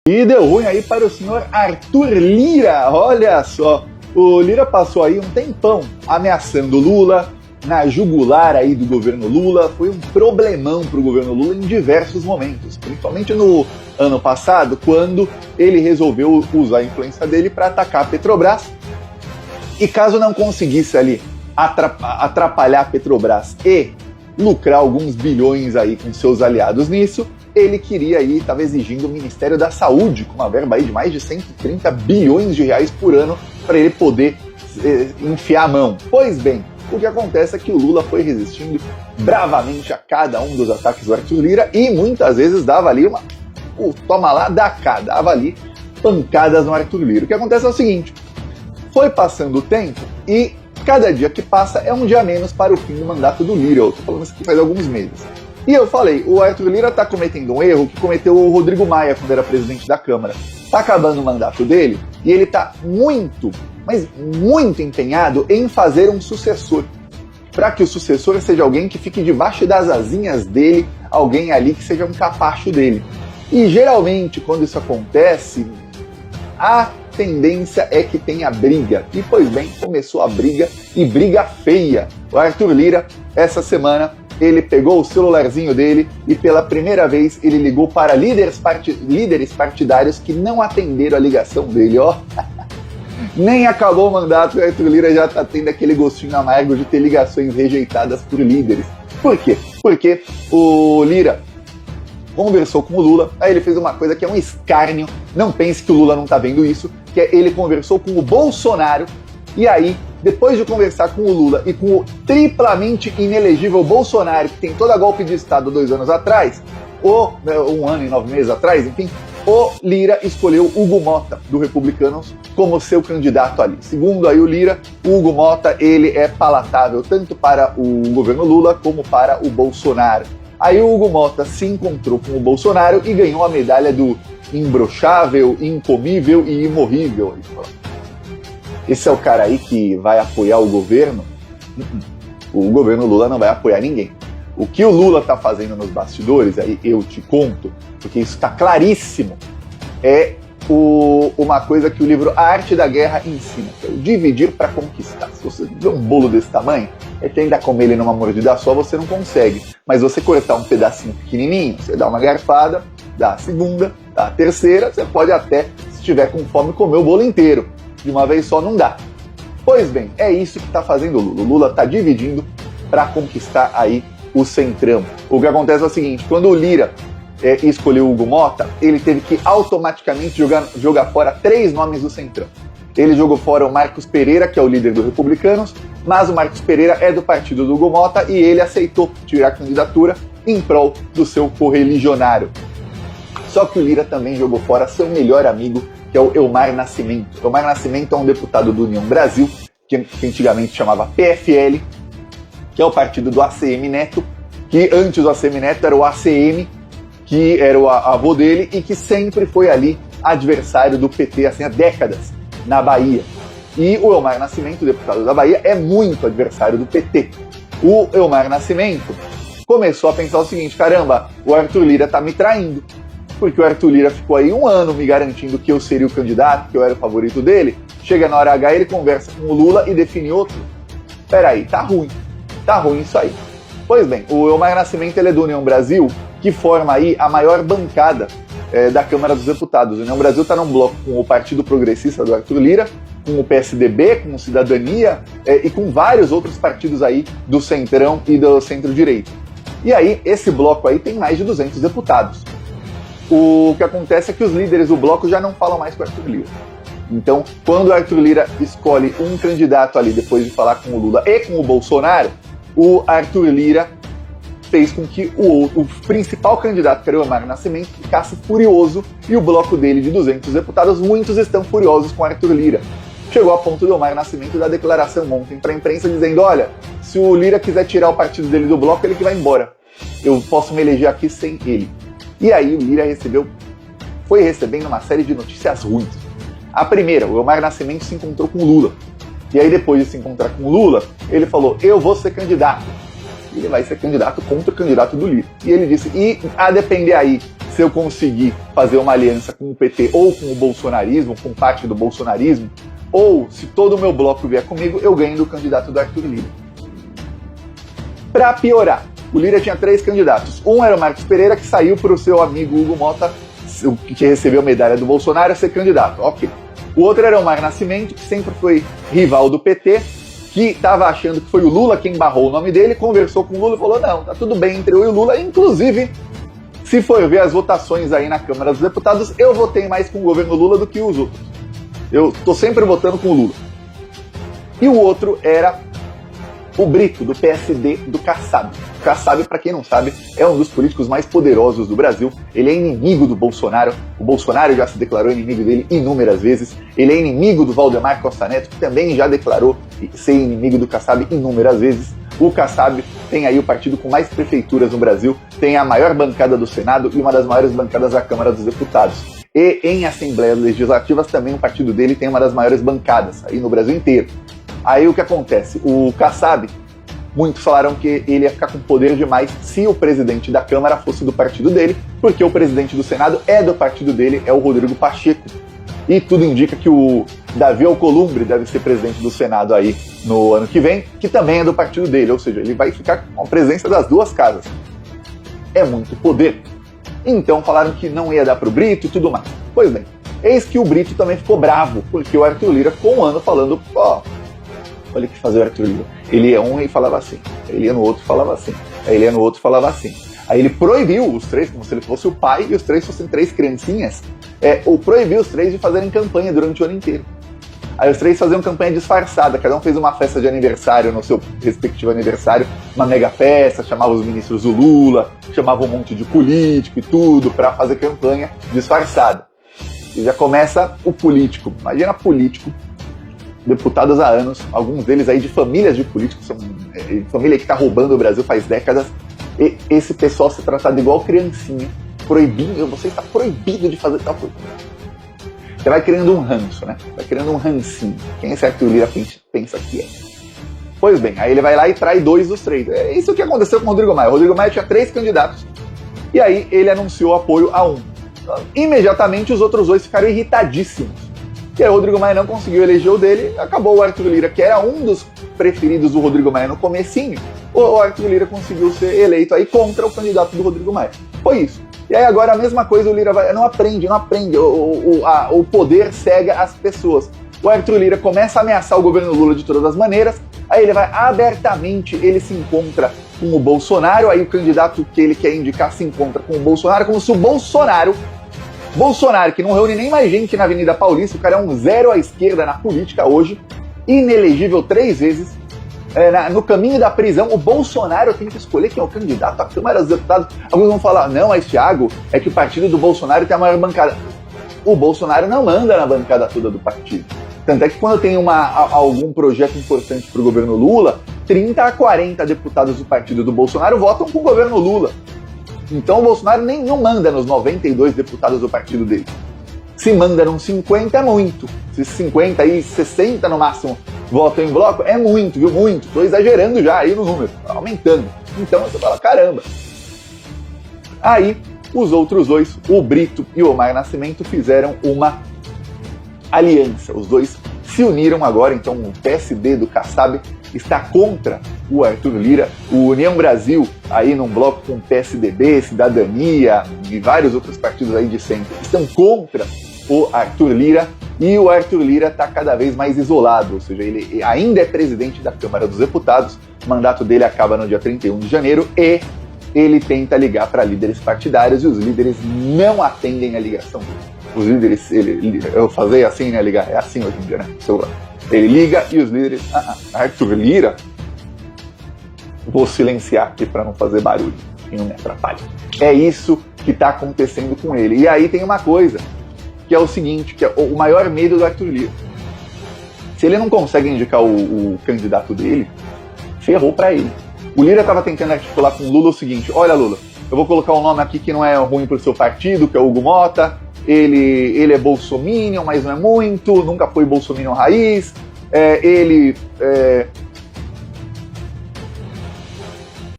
E deu ruim aí para o senhor Arthur Lira, olha só. O Lira passou aí um tempão ameaçando Lula, na jugular aí do governo Lula. Foi um problemão para o governo Lula em diversos momentos, principalmente no ano passado, quando ele resolveu usar a influência dele para atacar a Petrobras. E caso não conseguisse ali atrapalhar a Petrobras e lucrar alguns bilhões aí com seus aliados nisso, ele queria aí, estava exigindo o Ministério da Saúde, com uma verba aí de mais de 130 bilhões de reais por ano, para ele poder enfiar a mão. Pois bem, o que acontece é que o Lula foi resistindo bravamente a cada um dos ataques do Arthur Lira e muitas vezes dava ali o toma lá, dá cá, dava ali pancadas no Arthur Lira. O que acontece é o seguinte, foi passando o tempo e cada dia que passa é um dia a menos para o fim do mandato do Lira. Eu tô falando isso aqui faz alguns meses. E eu falei, o Arthur Lira está cometendo um erro que cometeu o Rodrigo Maia quando era presidente da Câmara. Está acabando o mandato dele e ele está muito, mas muito empenhado em fazer um sucessor. Para que o sucessor seja alguém que fique debaixo das asinhas dele, alguém ali que seja um capacho dele. E geralmente, quando isso acontece, a tendência é que tenha briga. E, pois bem, começou a briga, e briga feia. O Arthur Lira, essa semana, ele pegou o celularzinho dele e pela primeira vez ele ligou para líderes partidários que não atenderam a ligação dele, ó. Nem acabou o mandato e o Arthur Lira já está tendo aquele gostinho amargo de ter ligações rejeitadas por líderes. Por quê? Porque o Lira conversou com o Lula, aí ele fez uma coisa que é um escárnio, não pense que o Lula não está vendo isso, que é ele conversou com o Bolsonaro, e aí, depois de conversar com o Lula e com o triplamente inelegível Bolsonaro, que tentou dar golpe de Estado 2 anos atrás, ou 1 ano e 9 meses atrás, enfim, o Lira escolheu Hugo Mota, do Republicanos, como seu candidato ali. Segundo aí o Lira, o Hugo Mota, ele é palatável tanto para o governo Lula como para o Bolsonaro. Aí o Hugo Mota se encontrou com o Bolsonaro e ganhou a medalha do imbrochável, incomível e imorrível. Esse é o cara aí que vai apoiar o governo? O governo Lula não vai apoiar ninguém. O que o Lula está fazendo nos bastidores, aí eu te conto, porque isso está claríssimo, é uma coisa que o livro A Arte da Guerra ensina, que é o dividir para conquistar. Se você vê um bolo desse tamanho, tenta comer ele numa mordida só, você não consegue. Mas você cortar um pedacinho pequenininho, você dá uma garfada, dá a segunda, dá a terceira, você pode até, se estiver com fome, comer o bolo inteiro. De uma vez só não dá. Pois bem, é isso que está fazendo o Lula. O Lula está dividindo para conquistar aí o centrão. O que acontece é o seguinte, quando o Lira escolheu o Hugo Mota, ele teve que automaticamente jogar fora 3 nomes do centrão. Ele jogou fora o Marcos Pereira, que é o líder do Republicanos, mas o Marcos Pereira é do partido do Hugo Mota e ele aceitou tirar a candidatura em prol do seu correligionário. Só que o Lira também jogou fora seu melhor amigo, que é o Elmar Nascimento. Elmar Nascimento é um deputado do União Brasil, que antigamente chamava PFL, que é o partido do ACM Neto, que antes do ACM Neto era o ACM, que era o avô dele e que sempre foi ali adversário do PT, assim, há décadas, na Bahia. E o Elmar Nascimento, deputado da Bahia, é muito adversário do PT. O Elmar Nascimento começou a pensar o seguinte, caramba, o Arthur Lira tá me traindo, porque o Arthur Lira ficou aí 1 ano me garantindo que eu seria o candidato, que eu era o favorito dele, chega na hora H, ele conversa com o Lula e define outro. Peraí, tá ruim isso aí. Pois bem, o Elmar Nascimento ele é do União Brasil, que forma aí a maior bancada da Câmara dos Deputados. O União Brasil está num bloco com o Partido Progressista do Arthur Lira, com o PSDB, com o Cidadania e com vários outros partidos aí do centrão e do centro-direita. E aí, esse bloco aí tem mais de 200 deputados. O que acontece é que os líderes do bloco já não falam mais com o Arthur Lira. Então, quando o Arthur Lira escolhe um candidato ali, depois de falar com o Lula e com o Bolsonaro, o Arthur Lira fez com que o principal candidato, que era o Elmar Nascimento, ficasse furioso, e o bloco dele de 200 deputados, muitos estão furiosos com o Arthur Lira. Chegou a ponto do Elmar Nascimento dar declaração ontem para a imprensa dizendo, olha, se o Lira quiser tirar o partido dele do bloco, ele que vai embora. Eu posso me eleger aqui sem ele. E aí o Lira foi recebendo uma série de notícias ruins. A primeira, o Elmar Nascimento se encontrou com o Lula. E aí depois de se encontrar com o Lula, ele falou, eu vou ser candidato. Ele vai ser candidato contra o candidato do Lira. E ele disse, e a depender aí, se eu conseguir fazer uma aliança com o PT ou com o bolsonarismo, com parte do bolsonarismo, ou se todo o meu bloco vier comigo, eu ganho do candidato do Arthur Lira. Para piorar, o Lira tinha 3 candidatos. Um era o Marcos Pereira, que saiu para o seu amigo Hugo Mota, que recebeu a medalha do Bolsonaro, a ser candidato. Ok. O outro era o Omar Nascimento, que sempre foi rival do PT, que estava achando que foi o Lula quem barrou o nome dele, conversou com o Lula e falou, não, tá tudo bem entre eu e o Lula. Inclusive, se for ver as votações aí na Câmara dos Deputados, eu votei mais com o governo Lula do que os outros. Eu tô sempre votando com o Lula. E o outro era o Brito, do PSD, do Kassab. O Kassab, para quem não sabe, é um dos políticos mais poderosos do Brasil. Ele é inimigo do Bolsonaro. O Bolsonaro já se declarou inimigo dele inúmeras vezes. Ele é inimigo do Valdemar Costa Neto, que também já declarou ser inimigo do Kassab inúmeras vezes. O Kassab tem aí o partido com mais prefeituras no Brasil, tem a maior bancada do Senado e uma das maiores bancadas da Câmara dos Deputados. E em assembleias legislativas também o partido dele tem uma das maiores bancadas aí no Brasil inteiro. Aí o que acontece? O Kassab, muitos falaram que ele ia ficar com poder demais se o presidente da Câmara fosse do partido dele, porque o presidente do Senado é do partido dele, é o Rodrigo Pacheco. E tudo indica que o Davi Alcolumbre deve ser presidente do Senado aí no ano que vem, que também é do partido dele, ou seja, ele vai ficar com a presença das duas casas. É muito poder. Então falaram que não ia dar pro Brito e tudo mais. Pois bem, eis que o Brito também ficou bravo, porque o Arthur Lira ficou um ano falando, olha o que fazia o Arthur Lira. Ele ia um e falava assim, ele ia no outro e falava assim, aí ele ia no outro e falava assim. Aí ele proibiu os 3, como se ele fosse o pai e os 3 fossem 3 criancinhas, ou proibiu os 3 de fazerem campanha durante o ano inteiro. Aí os 3 faziam campanha disfarçada, cada um fez uma festa de aniversário no seu respectivo aniversário, uma mega festa, chamava os ministros do Lula, chamava um monte de político e tudo para fazer campanha disfarçada. E já começa o político, imagina político, deputados há anos, alguns deles aí de famílias de políticos, família que está roubando o Brasil faz décadas, e esse pessoal ser tratado igual criancinha, proibindo, você está proibido de fazer tal coisa. Você vai criando um ranço, né? Vai criando um rancinho. Quem esse Arthur Lira pensa que é? Pois bem, aí ele vai lá e trai 2 dos 3. É isso que aconteceu com o Rodrigo Maia. O Rodrigo Maia tinha 3 candidatos, e aí ele anunciou apoio a um. Imediatamente os outros 2 ficaram irritadíssimos. E aí o Rodrigo Maia não conseguiu eleger o dele, acabou o Arthur Lira, que era um dos preferidos do Rodrigo Maia no comecinho, o Arthur Lira conseguiu ser eleito aí contra o candidato do Rodrigo Maia. Foi isso. E aí agora a mesma coisa, o Lira não aprende. O poder cega as pessoas. O Arthur Lira começa a ameaçar o governo Lula de todas as maneiras, aí ele vai abertamente, ele se encontra com o Bolsonaro, aí o candidato que ele quer indicar se encontra com o Bolsonaro, como se o Bolsonaro, que não reúne nem mais gente na Avenida Paulista, o cara é um zero à esquerda na política hoje, inelegível 3 vezes, no caminho da prisão, o Bolsonaro tem que escolher quem é o candidato à Câmara dos Deputados. Alguns vão falar, não, mas Thiago, é que o partido do Bolsonaro tem a maior bancada. O Bolsonaro não manda na bancada toda do partido. Tanto é que quando tem algum projeto importante para o governo Lula, 30 a 40 deputados do partido do Bolsonaro votam com o governo Lula. Então o Bolsonaro nem não manda nos 92 deputados do partido dele. Se manda nos 50 é muito. Se 50 e 60 no máximo votam em bloco, é muito, viu? Muito. Estou exagerando já aí no número, tá aumentando. Então você fala, caramba. Aí os outros 2, o Brito e o Omar Nascimento, fizeram uma aliança. Os 2 se uniram agora, então o PSD do Kassab está contra o Arthur Lira, o União Brasil, aí num bloco com PSDB, Cidadania e vários outros partidos aí de centro, estão contra o Arthur Lira, e o Arthur Lira está cada vez mais isolado, ou seja, ele ainda é presidente da Câmara dos Deputados, o mandato dele acaba no dia 31 de janeiro, e ele tenta ligar para líderes partidários, e os líderes não atendem a ligação dele. Os líderes, eu fazer assim, né, ligar, é assim hoje em dia, né, celular. Ele liga e os líderes, Arthur Lira, vou silenciar aqui para não fazer barulho e não me atrapalhe. É isso que está acontecendo com ele. E aí tem uma coisa, que é o seguinte, que é o maior medo do Arthur Lira. Se ele não consegue indicar o candidato dele, ferrou para ele. O Lira estava tentando articular com o Lula o seguinte, olha Lula, eu vou colocar um nome aqui que não é ruim para o seu partido, que é o Hugo Mota, ele é bolsominion, mas não é muito, nunca foi bolsominion raiz, ele